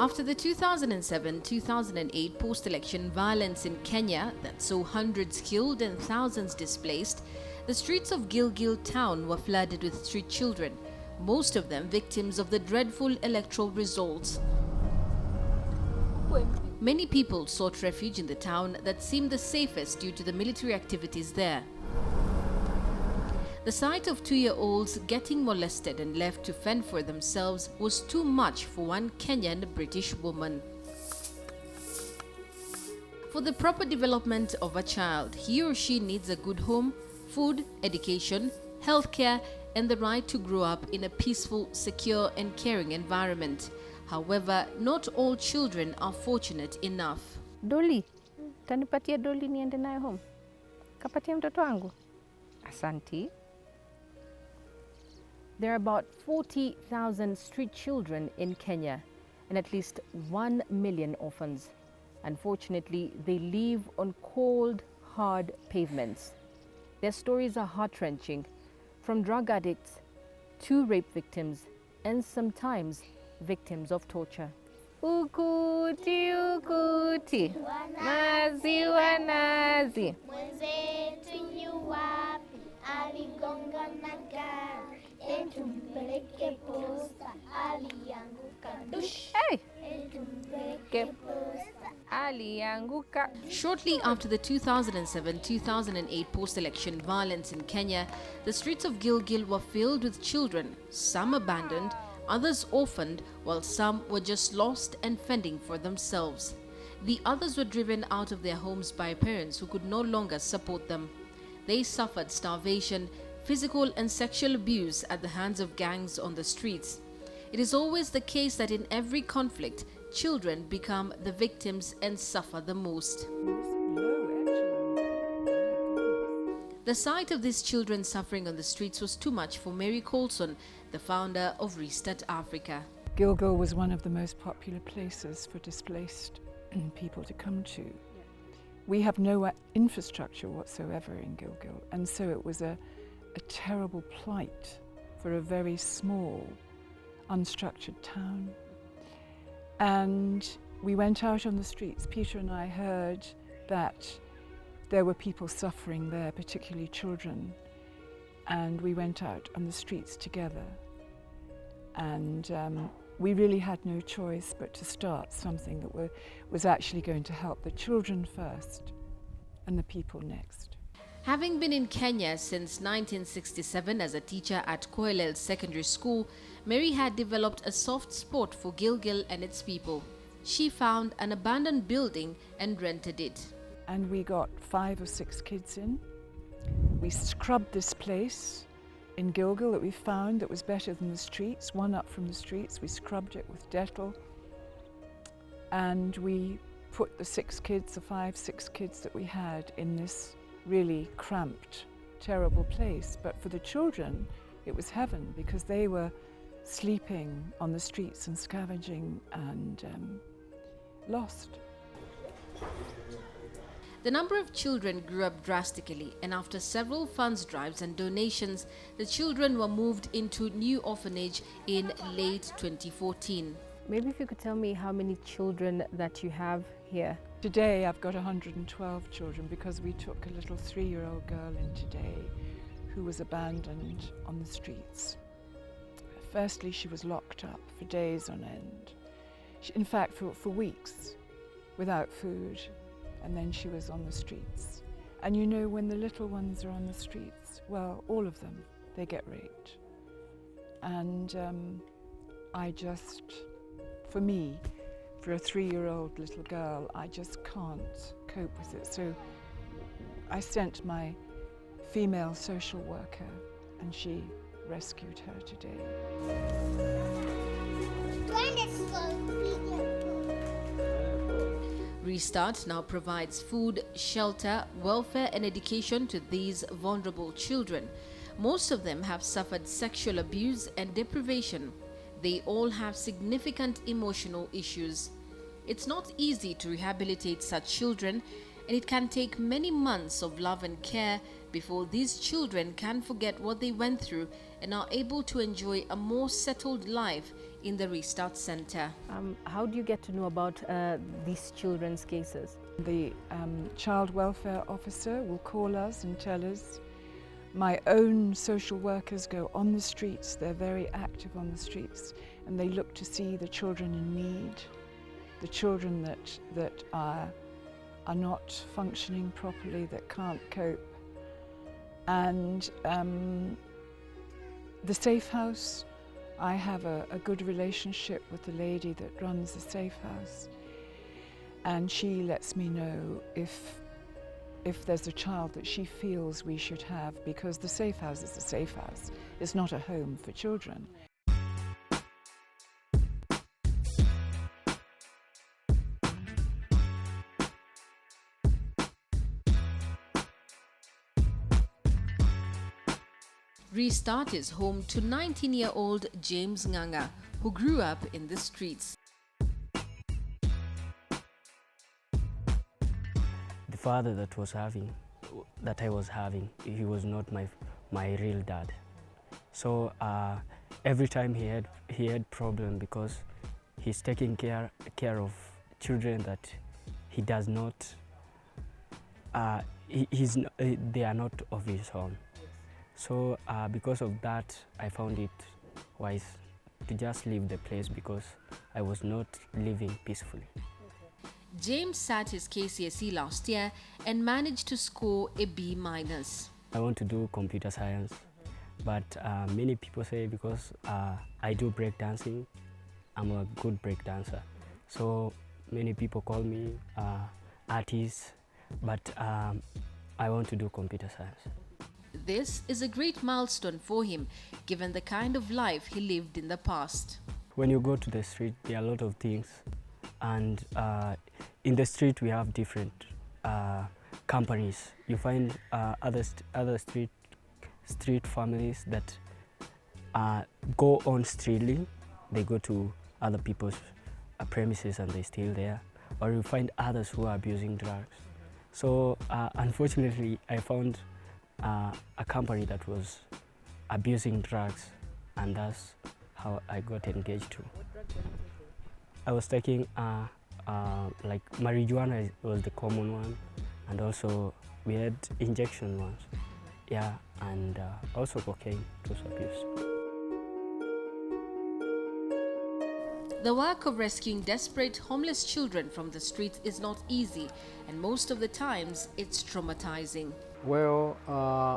After the 2007-2008 post-election violence in Kenya that saw hundreds killed and thousands displaced, the streets of Gilgil town were flooded with street children, most of them victims of the dreadful electoral results. Many people sought refuge in the town that seemed the safest due to the military activities there. The sight of 2-year-olds getting molested and left to fend for themselves was too much for one Kenyan British woman. For the proper development of a child, he or she needs a good home, food, education, healthcare, and the right to grow up in a peaceful, secure, and caring environment. However, not all children are fortunate enough. Doli, tanipatia doli niende nayo home. Kapatia mtoto wangu. Asanti. There are about 40,000 street children in Kenya and at least 1 million orphans. Unfortunately, they live on cold, hard pavements. Their stories are heart-wrenching, from drug addicts to rape victims and sometimes victims of torture. Ukuti, ukuti, maziwa nazi. Mwenzetu yu wapi, aligonga na gari, tumpeleke posta, alianguka. Hey! Tumpeleke posta, alianguka. Shortly after the 2007-2008 post-election violence in Kenya, the streets of Gilgil were filled with children, some abandoned, others orphaned, while some were just lost and fending for themselves. The others were driven out of their homes by parents who could no longer support them. They suffered starvation, physical and sexual abuse at the hands of gangs on the streets. It is always the case that in every conflict, children become the victims and suffer the most. The sight of these children suffering on the streets was too much for Mary Colson, the founder of Restart Africa. Gilgil was one of the most popular places for displaced people to come to. We have no infrastructure whatsoever in Gilgil, and so it was a terrible plight for a very small, unstructured town. And we went out on the streets. Peter and I heard that there were people suffering there, particularly children, and we went out on the streets together. And we really had no choice but to start something that was actually going to help the children first and the people next. Having been in Kenya since 1967 as a teacher at Koilel Secondary School, Mary had developed a soft spot for Gilgil and its people. She found an abandoned building and rented it. And we got 5 or 6 kids in. We scrubbed this place in Gilgil that we found that was better than the streets, one up from the streets. We scrubbed it with Dettol. And we put the 5, 6 kids that we had in this really cramped, terrible place. But for the children, it was heaven because they were sleeping on the streets and scavenging and lost. The number of children grew up drastically, and after several funds drives and donations, the children were moved into new orphanage in late 2014. Maybe if you could tell me how many children that you have here. Today I've got 112 children because we took a little 3-year-old girl in today who was abandoned on the streets. Firstly, she was locked up for days on end. In fact, for weeks, without food. And then she was on the streets. And you know, when the little ones are on the streets, well, all of them, they get raped. And I just, for me, for a 3-year-old little girl, I just can't cope with it. So I sent my female social worker, and she rescued her today. Restart now provides food, shelter, welfare and education to these vulnerable children. Most of them have suffered sexual abuse and deprivation. They all have significant emotional issues. It's not easy to rehabilitate such children, and it can take many months of love and care before these children can forget what they went through and are able to enjoy a more settled life in the Restart Center. How do you get to know about these children's cases? The child welfare officer will call us and tell us. My own social workers go on the streets, they're very active on the streets, and they look to see the children in need, the children that are not functioning properly, that can't cope. And the safe house, I have a good relationship with the lady that runs the safe house, and she lets me know if there's a child that she feels we should have, because the safe house is a safe house. It's not a home for children. Restart is home to 19-year-old James Nganga, who grew up in the streets. The father that I was having, he was not my real dad. So every time he had problem, because he's taking care of children that he does not. They are not of his own. So because of that, I found it wise to just leave the place, because I was not living peacefully. James sat his KCSE last year and managed to score a B-. I want to do computer science, but many people say because I do breakdancing, I'm a good break dancer. So many people call me artist, but I want to do computer science. This is a great milestone for him, given the kind of life he lived in the past. When you go to the street, there are a lot of things, and in the street we have different companies. You find other street families that go on streetly. They go to other people's premises and they steal there, or you find others who are abusing drugs. So unfortunately, I found a company that was abusing drugs, and that's how I got engaged to. I was taking like marijuana was the common one, and also we had injection ones, yeah, and also cocaine was abused. The work of rescuing desperate homeless children from the streets is not easy, and most of the times it's traumatizing. Well,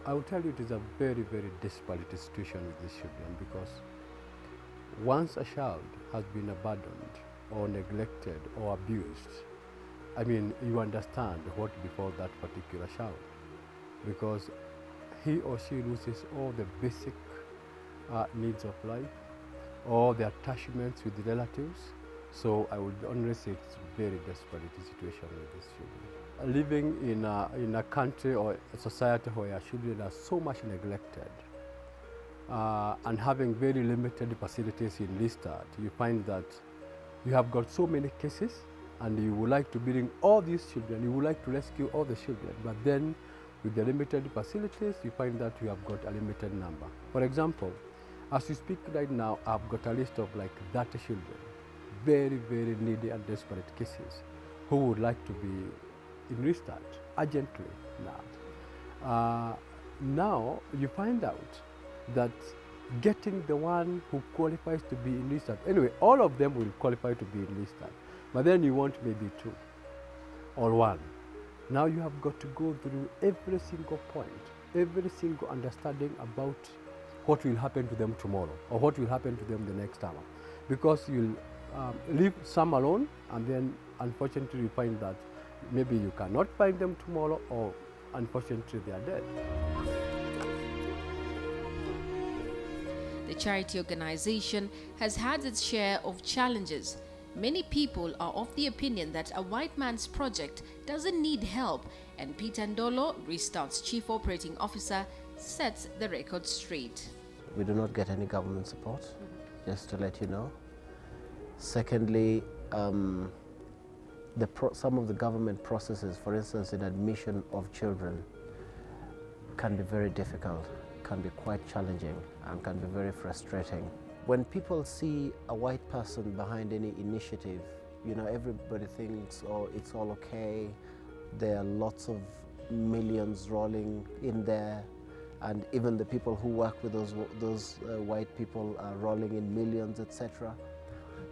I will tell you it is a very, very desperate situation with these children, because once a child has been abandoned or neglected or abused, I mean, you understand what before that particular child, because he or she loses all the basic needs of life, all the attachments with the relatives. So I would only say it's a very desperate situation with these children. Living in a country or a society where children are so much neglected and having very limited facilities in Restart, you find that you have got so many cases and you would like to bring all these children, you would like to rescue all the children, but then with the limited facilities, you find that you have got a limited number. For example, as we speak right now, I've got a list of like 30 children, very, very needy and desperate cases, who would like to be in Restart urgently now. Now you find out that getting the one who qualifies to be in Restart, anyway, all of them will qualify to be in Restart, but then you want maybe 2 or 1. Now you have got to go through every single point, every single understanding about what will happen to them tomorrow or what will happen to them the next hour, because you'll leave some alone, and then unfortunately you find that maybe you cannot find them tomorrow, or unfortunately they are dead. The charity organization has had its share of challenges. Many people are of the opinion that a white man's project doesn't need help, and Peter Ndolo, Restart's chief operating officer, sets the record straight. We do not get any government support, just to let you know. Secondly, some of the government processes, for instance, in admission of children, can be very difficult, can be quite challenging, and can be very frustrating. When people see a white person behind any initiative, you know, everybody thinks, oh, it's all okay. There are lots of millions rolling in there, and even the people who work with those white people are rolling in millions, etc.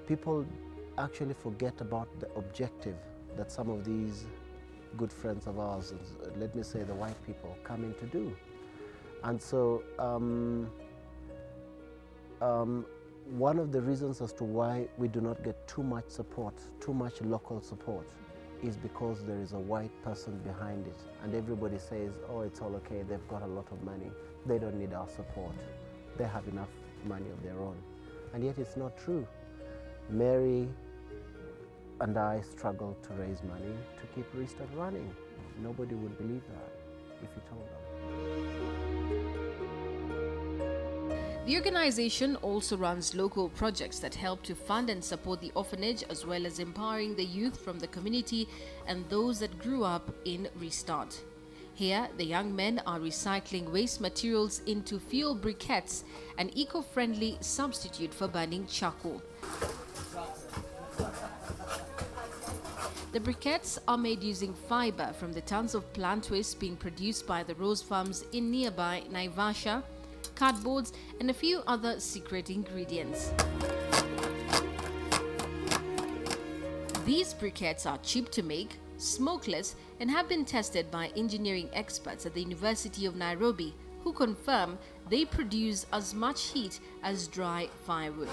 People actually forget about the objective that some of these good friends of ours, let me say the white people, come in to do. And so one of the reasons as to why we do not get too much support, too much local support, is because there is a white person behind it, and everybody says, oh, it's all okay, they've got a lot of money, they don't need our support, they have enough money of their own. And yet it's not true. Mary and I struggled to raise money to keep Restart running. Nobody would believe that if you told them. The organization also runs local projects that help to fund and support the orphanage, as well as empowering the youth from the community and those that grew up in Restart. Here, the young men are recycling waste materials into fuel briquettes, an eco-friendly substitute for burning charcoal. The briquettes are made using fiber from the tons of plant waste being produced by the rose farms in nearby Naivasha, cardboards, and a few other secret ingredients. These briquettes are cheap to make, smokeless, and have been tested by engineering experts at the University of Nairobi, who confirm they produce as much heat as dry firewood.